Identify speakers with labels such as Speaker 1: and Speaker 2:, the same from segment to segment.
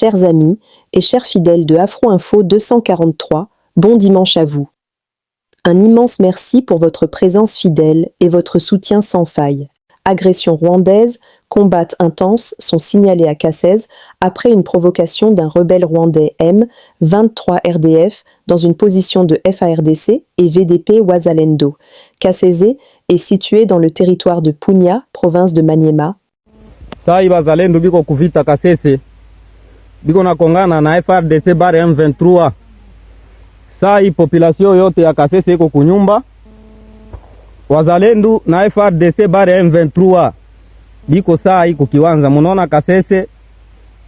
Speaker 1: chers amis et chers fidèles de Afro Info 243, bon dimanche à vous. Un immense merci pour votre présence fidèle et votre soutien sans faille. Agressions rwandaises, combats intenses sont signalés à Kasese après une provocation d'un rebelle rwandais M23 RDF dans une position de FARDC et VDP Wazalendo. Kasese est situé dans le territoire de Punya, province de Maniema.
Speaker 2: Sai Wazalendo biko kuvita Kasese biko nakongana na FARDC bare M23. Sai population yote ya Kasese iko kunyumba. Wazalendo na FARDC bare M23 biko sai kukiwanja. Munaona Kasese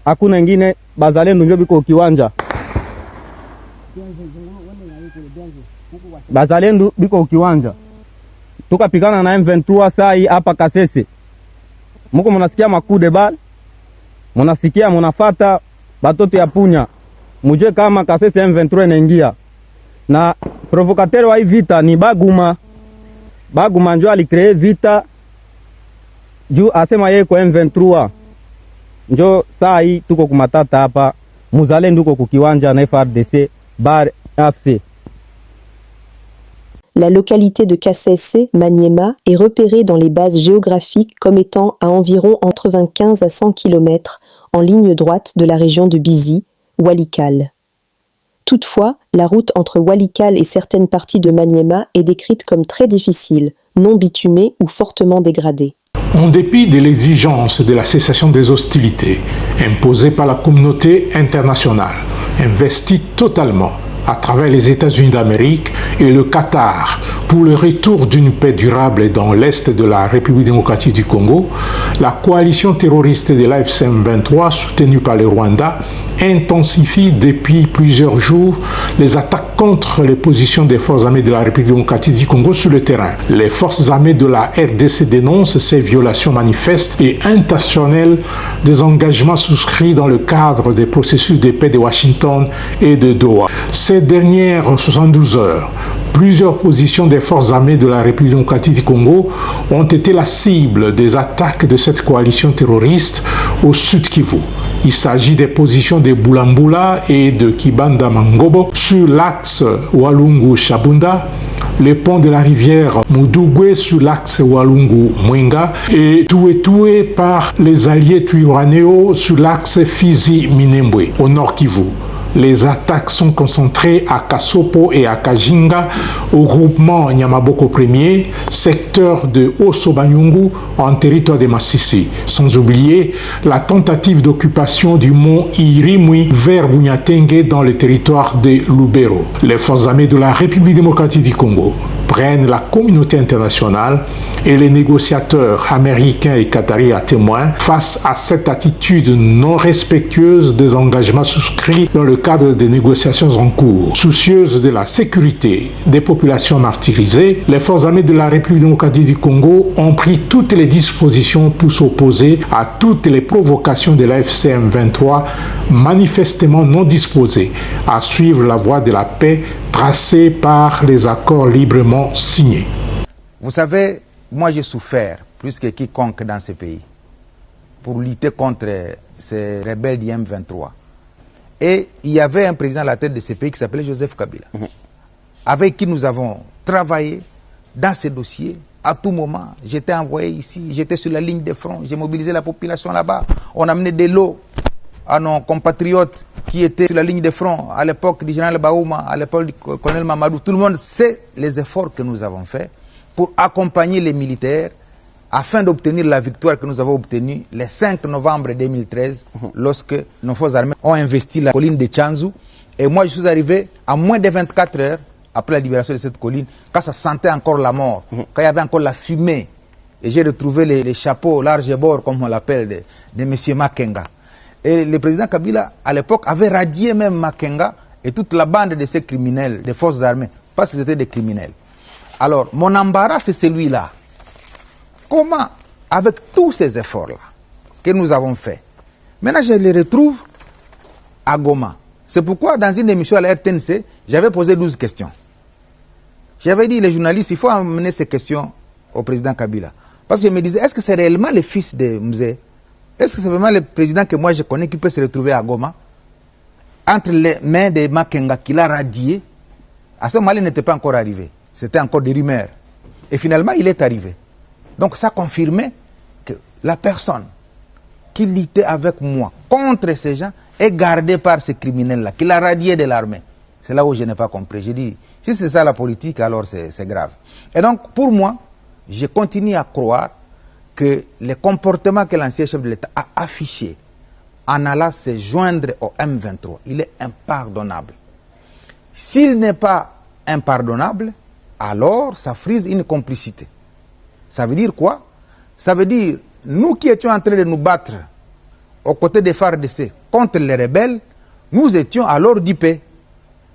Speaker 2: hakuna ngine, bazalendo ndio biko kiwanja. Bazalendo biko kiwanja. Tukapigana na M23 sai hapa Kasese. Muko munasikia makude bal, munasikia munafata batoto ya Punya. Muje kama Kasese M23 inaingia. Na provocateur wa hii vita ni Baguma njo alikree vita juu asema yeye kwa M23. Njo saa hii tuko kumatata hapa, muzalendo tuko kukiwanja na FARDC bar AFC.
Speaker 1: La localité de Kasese, Maniema, est repérée dans les bases géographiques comme étant à environ entre 95 à 100 km en ligne droite de la région de Bizi, Walikale. Toutefois, la route entre Walikale et certaines parties de Maniema est décrite comme très difficile, non bitumée ou fortement dégradée.
Speaker 3: En dépit de l'exigence de la cessation des hostilités imposée par la communauté internationale, investie totalement à travers les États-Unis d'Amérique et le Qatar pour le retour d'une paix durable dans l'est de la République démocratique du Congo, la coalition terroriste de l'AFC M23, soutenue par le Rwanda, intensifie depuis plusieurs jours les attaques contre les positions des forces armées de la République démocratique du Congo sur le terrain. Les forces armées de la RDC dénoncent ces violations manifestes et intentionnelles des engagements souscrits dans le cadre des processus de paix de Washington et de Doha. Ces dernières 72 heures, plusieurs positions des forces armées de la République démocratique du Congo ont été la cible des attaques de cette coalition terroriste au sud Kivu. Il s'agit des positions de Bulambula et de Kibanda Mangobo sur l'axe Walungu-Chabunda, les ponts de la rivière Mudugwe sur l'axe Walungu-Mwenga et Toué par les alliés Twirwanéo sur l'axe Fizi-Minembwe au nord Kivu. Les attaques sont concentrées à Kasopo et à Kajinga, au groupement Nyamaboko 1er, secteur de Osobanyungu en territoire de Massissi. Sans oublier la tentative d'occupation du mont Irimui vers Bunyatenge dans le territoire de Lubero. Les forces armées de la République démocratique du Congo prennent la communauté internationale et les négociateurs américains et qataris à témoin face à cette attitude non respectueuse des engagements souscrits dans le cadre des négociations en cours. Soucieuses de la sécurité des populations martyrisées, les forces armées de la République démocratique du Congo ont pris toutes les dispositions pour s'opposer à toutes les provocations de l'AFC M23 manifestement non disposées à suivre la voie de la paix tracée par les accords librement signés.
Speaker 4: Vous savez, moi j'ai souffert plus que quiconque dans ce pays pour lutter contre ces rebelles du M23. Et il y avait un président à la tête de ce pays qui s'appelait Joseph Kabila, avec qui nous avons travaillé dans ces dossiers. À tout moment, j'étais envoyé ici, j'étais sur la ligne de front, j'ai mobilisé la population là-bas. On amenait de l'eau à nos compatriotes qui étaient sur la ligne de front à l'époque du général Baouma, à l'époque du colonel Mamadou. Tout le monde sait les efforts que nous avons faits pour accompagner les militaires afin d'obtenir la victoire que nous avons obtenue le 5 novembre 2013 lorsque nos forces armées ont investi la colline de Tchanzu. Et moi, je suis arrivé à moins de 24 heures après la libération de cette colline, quand ça sentait encore la mort, quand il y avait encore la fumée. Et j'ai retrouvé les chapeaux large bord, comme on l'appelle, de M. Makenga. Et le président Kabila, à l'époque, avait radié même Makenga et toute la bande de ces criminels, des forces armées, parce qu'ils étaient des criminels. Alors, mon embarras, c'est celui-là. Comment, avec tous ces efforts-là que nous avons faits, maintenant je les retrouve à Goma. C'est pourquoi, dans une émission à la RTNC, j'avais posé 12 questions. J'avais dit, les journalistes, il faut amener ces questions au président Kabila. Parce que je me disais, est-ce que c'est réellement le fils de Mzee? Est-ce que c'est vraiment le président que moi je connais qui peut se retrouver à Goma? entre les mains de Makenga qu'il a radié. À ce moment-là, il n'était pas encore arrivé. C'était encore des rumeurs. Et finalement, il est arrivé. Donc ça confirmait que la personne qui luttait avec moi contre ces gens est gardée par ces criminels-là, qu'il a radié de l'armée. C'est là où je n'ai pas compris. J'ai dit, si c'est ça la politique, alors c'est grave. Et donc, pour moi, je continue à croire que les comportements que l'ancien chef de l'État a affichés en allant se joindre au M23, il est impardonnable. S'il n'est pas impardonnable, alors ça frise une complicité. Ça veut dire quoi? Ça veut dire, nous qui étions en train de nous battre aux côtés des FARDC contre les rebelles, nous étions alors du paix.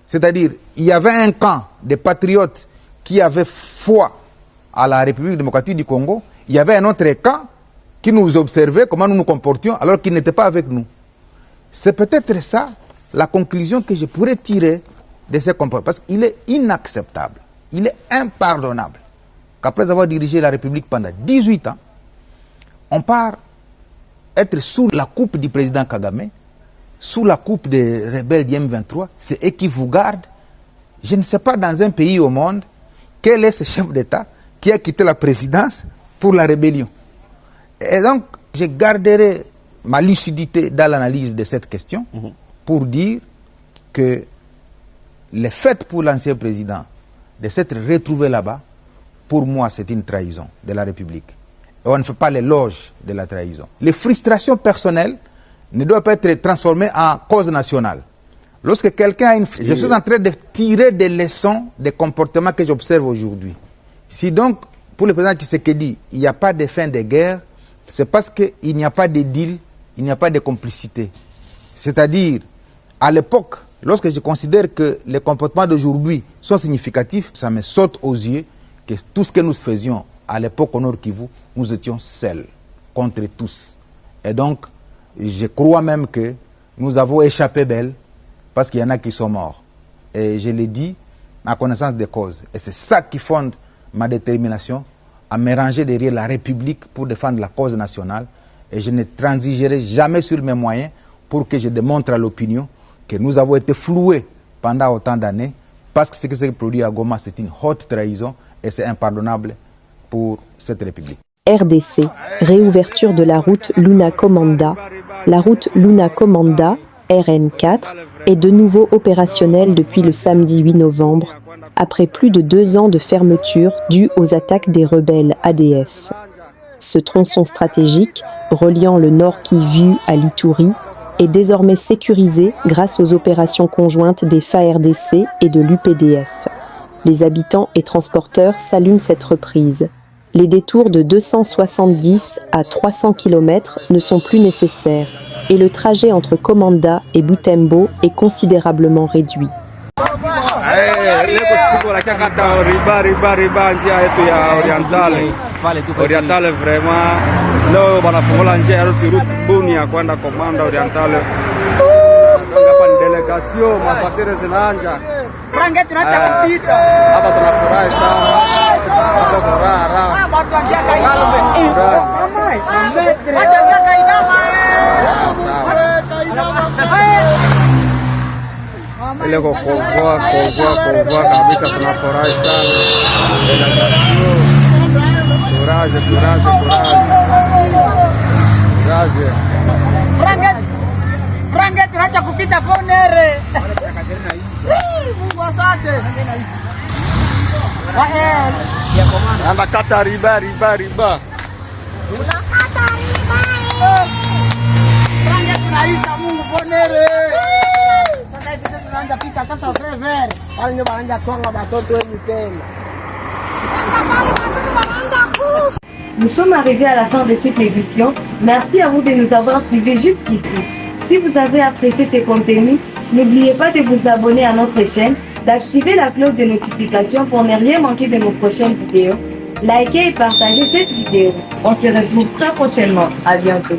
Speaker 4: C'est-à-dire, il y avait un camp de patriotes qui avaient foi à la République démocratique du Congo. Il y avait un autre camp qui nous observait comment nous nous comportions alors qu'ils n'étaient pas avec nous. C'est peut-être ça la conclusion que je pourrais tirer de ces comportements. Parce qu'il est inacceptable, il est impardonnable qu'après avoir dirigé la République pendant 18 ans, on part être sous la coupe du président Kagame, sous la coupe des rebelles du M23, c'est eux qui vous gardent. Je ne sais pas dans un pays au monde quel est ce chef d'État qui a quitté la présidence pour la rébellion. Et donc, je garderai ma lucidité dans l'analyse de cette question pour dire que le fait pour l'ancien président de s'être retrouvé là-bas, pour moi, c'est une trahison de la République. Et on ne fait pas l'éloge de la trahison. Les frustrations personnelles ne doivent pas être transformées en cause nationale. Lorsque quelqu'un a une... Je suis en train de tirer des leçons des comportements que j'observe aujourd'hui. Si donc, pour le président Tshisekedi, il n'y a pas de fin de guerre, c'est parce qu'il n'y a pas de deal, il n'y a pas de complicité. C'est-à-dire, à l'époque, lorsque je considère que les comportements d'aujourd'hui sont significatifs, ça me saute aux yeux que tout ce que nous faisions à l'époque au Nord Kivu, nous étions seuls contre tous. Et donc, je crois même que nous avons échappé belle parce qu'il y en a qui sont morts. Et je l'ai dit en connaissance des causes. Et c'est ça qui fonde ma détermination à me ranger derrière la République pour défendre la cause nationale. Et je ne transigerai jamais sur mes moyens pour que je démontre à l'opinion que nous avons été floués pendant autant d'années parce que ce qui s'est produit à Goma, c'est une haute trahison et c'est impardonnable pour cette République.
Speaker 1: RDC, réouverture de la route Luna-Komanda. La route Luna-Komanda, RN4, est de nouveau opérationnelle depuis le samedi 8 novembre, après plus de 2 ans de fermeture due aux attaques des rebelles ADF. Ce tronçon stratégique, reliant le Nord Kivu à l'Ituri, est désormais sécurisé grâce aux opérations conjointes des FARDC et de l'UPDF. Les habitants et transporteurs saluent cette reprise. Les détours de 270 à 300 km ne sont plus nécessaires et le trajet entre Komanda et Butembo est considérablement réduit.
Speaker 2: Orientale vraiment leo banafungula njia ya route Bunia kwenda Komanda Orientale. Hapa ni delegation mapatire zinaanja. Frange tunaacha kupita. Hapa tunafurahi sana. Hapa furaha. Watu wangia kaida. Watu wangia kaida. Ile kwa kabisa tunafurahi sana. Delegation Courage. Frange tunaacha kupita fonere. Mungu asante. Anda kata riba. Unakata riba. Frange tunaita Mungu fonere. Sasa hivi tunaanza pita sasa frever. Wale ndio wanaanza twanga watoto wenyu tena. Sasa wale watoto wanaanza kufa.
Speaker 5: Nous sommes arrivés à la fin de cette édition. Merci à vous de nous avoir suivis jusqu'ici. Si vous avez apprécié ces contenus, n'oubliez pas de vous abonner à notre chaîne, d'activer la cloche de notification pour ne rien manquer de nos prochaines vidéos. Likez et partagez cette vidéo. On se retrouve très prochainement. À bientôt.